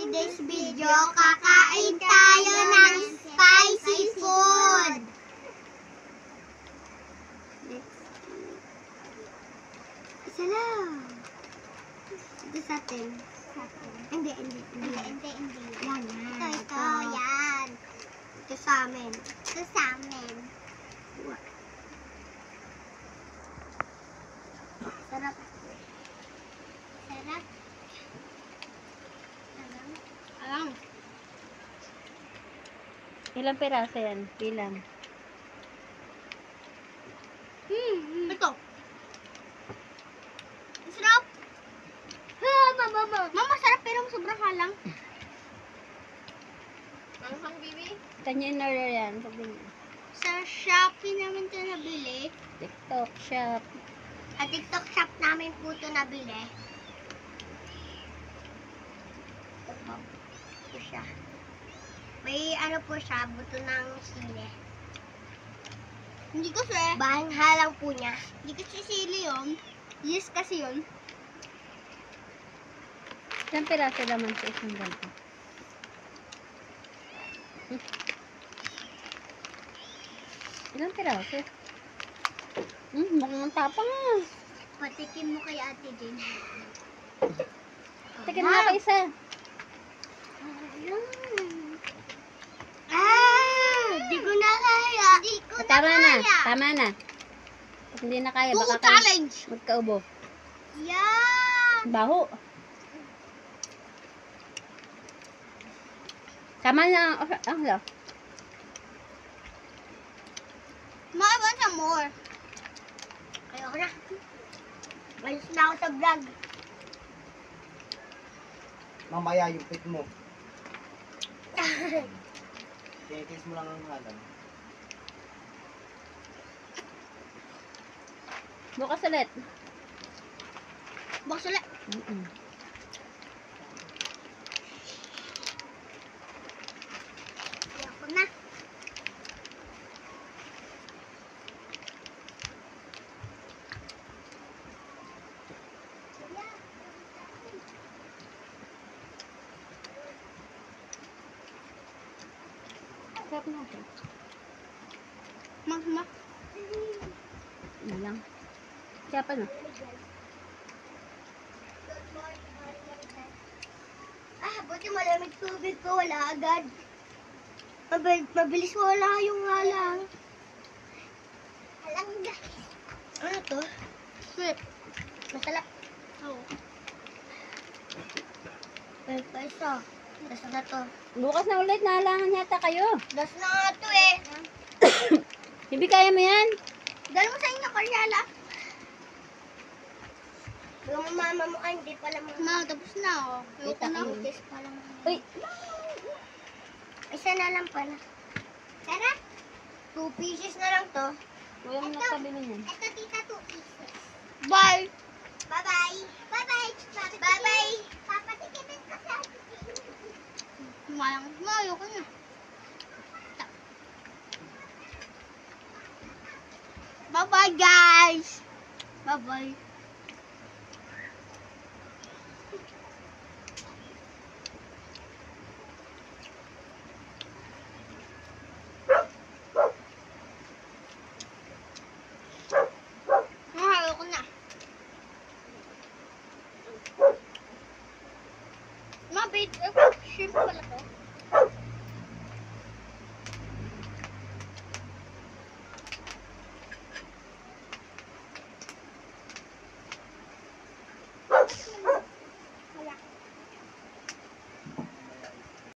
today's video, kakain tayo ng spicy food. Isa lang. Ito sa atin. Hindi. Yan. Ito. Yan. Ito sa amin. Sarap. Alam. Ilang piraso yan? Ilang? Ito. Sarap. Mama, sarap pero sobrang halang. Ang bibi? Kanya in order yan. Sabi niya. Sa Shopee namin ito nabili. TikTok shop. Sa TikTok shop namin po ito nabili. Ito siya. May ano po siya, buto ng sili. Hindi kasi. Bahang halang po niya. Hindi kasi sili yun. Yes kasi yun. Ilang piraso naman sa isang ganito? Ilang piraso? Mukhang tapang ah. Patikin mo kay ate din. Tikin mo ako isa. Di ko na kaya. Tama na. Pag hindi na kaya, baka challenge. magkaubo. Yeah. Baho. Tama na. Ano? Maawan sa more. Ayoko na. Malis na ako sa vlog. Mamaya yung pit mo. Tinis mo lang ang halang. Bukas ulit. Box ulit. Ayoko na. Sarap na ito. Mak. Ano lang. Kaya pa na. Buti malamig tubig ko. Wala agad. Mabilis wala yung halang. Halang guys. Ano to? Sweet. Masarap. Oo. Peso. Das na to. Bukas na ulit, nahalangan yata kayo. Das na nga to eh. Hindi kaya mo yan? Dala mo sa inyo, Karyala. Yung mama mo, hindi pala mo. Ma, tapos na oh. Ayoko na. Test pa lang. Uy, Isa na lang pala. Tara. 2 pieces na lang to. huwag mo nakabili niyan. Ito, tita, 2 pieces. Bye! Bye-bye! Bye-bye! Bye-bye! Papatikitin ka sa atin. Mayo ko na. Bye-bye, guys! Bye-bye. Mahalo ko na. Mabait. Shrimp pala to.